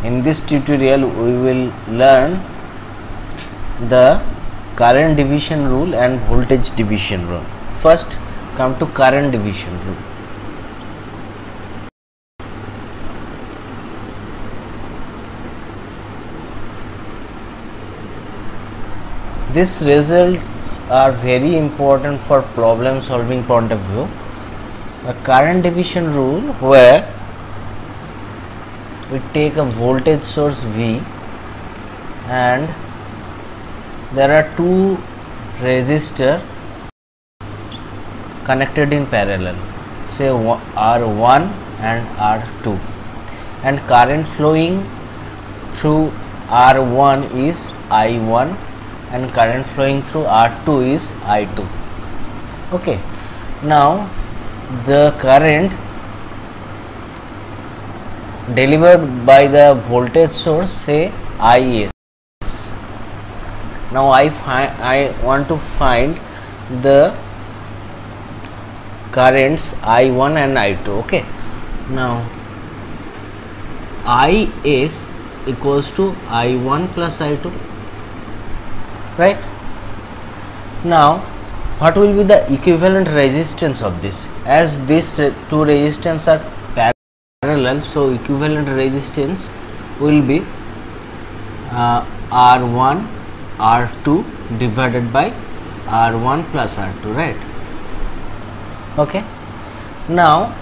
In this tutorial we will learn the current division rule and voltage division rule. First come to current division rule. These results are very important for problem solving point of view. A current division rule where we take a voltage source V and there are two resistors connected in parallel, say R1 and R2, and current flowing through R1 is I1 and current flowing through R2 is I2. Okay, now the current delivered by the voltage source, say Is. Now I want to find the currents I1 and I2. Okay, now Is equals to I1 plus I2, right? Now what will be the equivalent resistance of this? As these two resistance are parallel, so equivalent resistance will be R1 R2 divided by R1 plus R2, right? Okay, now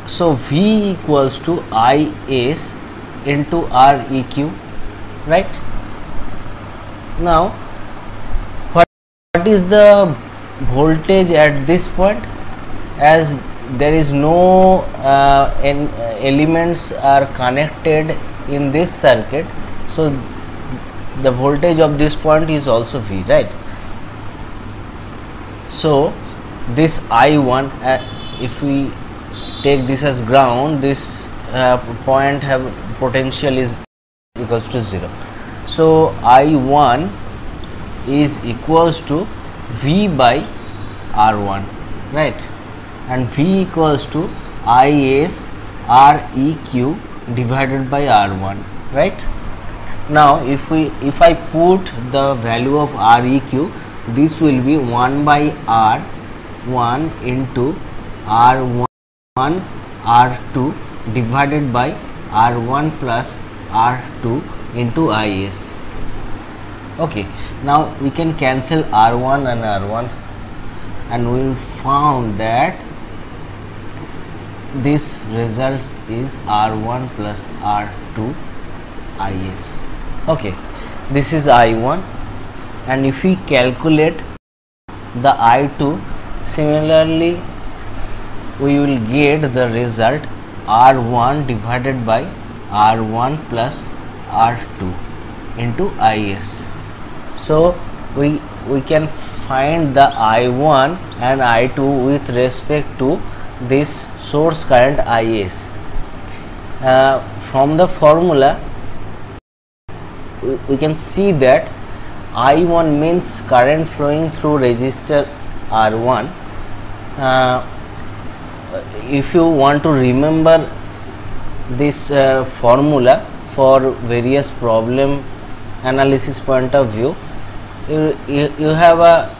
so V equals to Is into Req, right? Now what is the voltage at this point? As there is no elements are connected in this circuit, so the voltage of this point is also V, right? So this I1, if we take this as ground, this point have potential is equals to 0. So I1 is equals to V by R1, right? And V equals to Is Req divided by R1, right? Now if I put the value of Req, this will be 1 by R1 into R1 R2 divided by R1 plus R2 into Is. Okay, now we can cancel R1 and R1 and we will found that this results is R1 plus R2 Is. Okay, this is I1, and if we calculate the I2, similarly we will get the result R1 divided by R1 plus R2 into Is. So we can find the I1 and I2 with respect to this source current Is. From the formula we can see that I1 means current flowing through resistor R1. If you want to remember this formula for various problem analysis point of view, you have a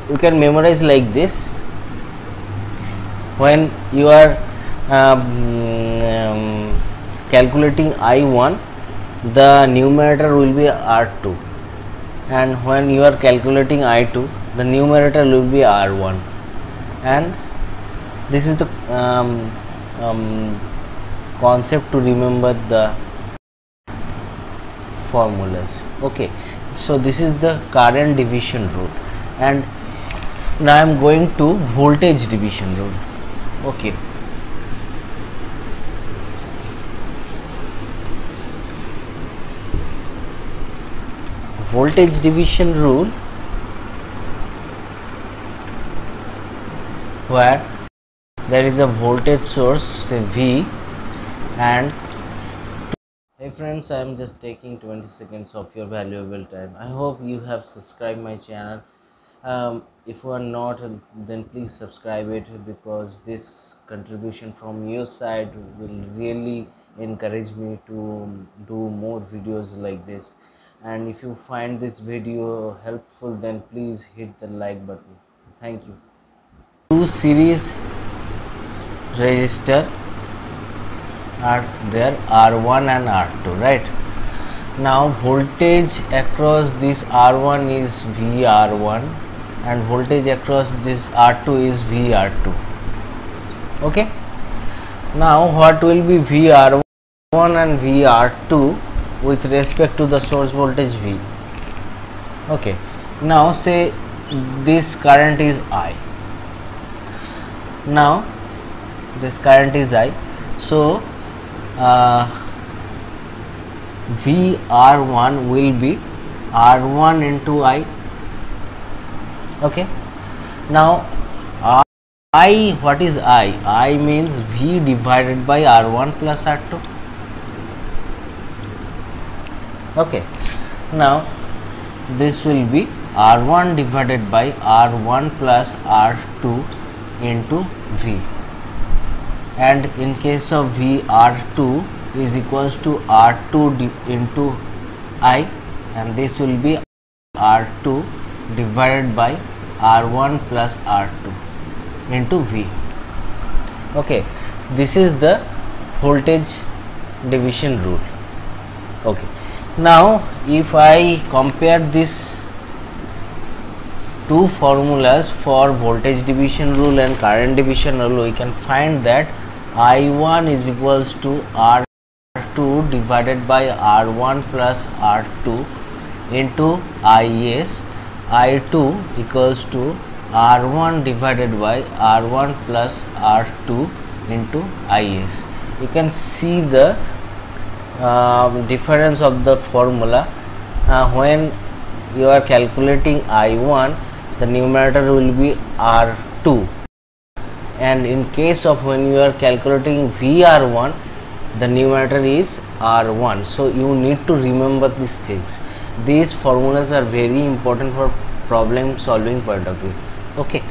you can memorize like this. When you are calculating I1, the numerator will be R2, and when you are calculating I2, the numerator will be R1, and this is the concept to remember the formulas. Okay, so this is the current division rule, and now I am going to voltage division rule. Okay, voltage division rule, where there is a voltage source, say V, and hey friends, I am just taking 20 seconds of your valuable time. I hope you have subscribed my channel If you are not, then please subscribe it, because this contribution from your side will really encourage me to do more videos like this. And if you find this video helpful, then please hit the like button. Thank you. Two series resistor are there, R1 and R2, right? Now voltage across this R1 is VR1 and voltage across this R2 is VR2. Okay, now what will be VR1 and VR2 with respect to the source voltage V? Okay, now say this current is I. Now this current is I, so VR1 will be R1 into I. Okay, now I, what is I? I means V divided by R1 plus R2. Okay, now this will be R1 divided by R1 plus R2 into V, and in case of V, R2 is equals to R2 into I, and this will be R2 divided by R1 plus R2 into V. Okay, this is the voltage division rule. Okay, now if I compare these two formulas for voltage division rule and current division rule, we can find that I1 is equals to R2 divided by R1 plus R2 into IS, I2 equals to R1 divided by R1 plus R2 into IS. You can see the difference of the formula. When you are calculating I1, the numerator will be R2, and in case of when you are calculating VR1, the numerator is R1. So you need to remember these things. These formulas are very important for problem solving point of view. Okay.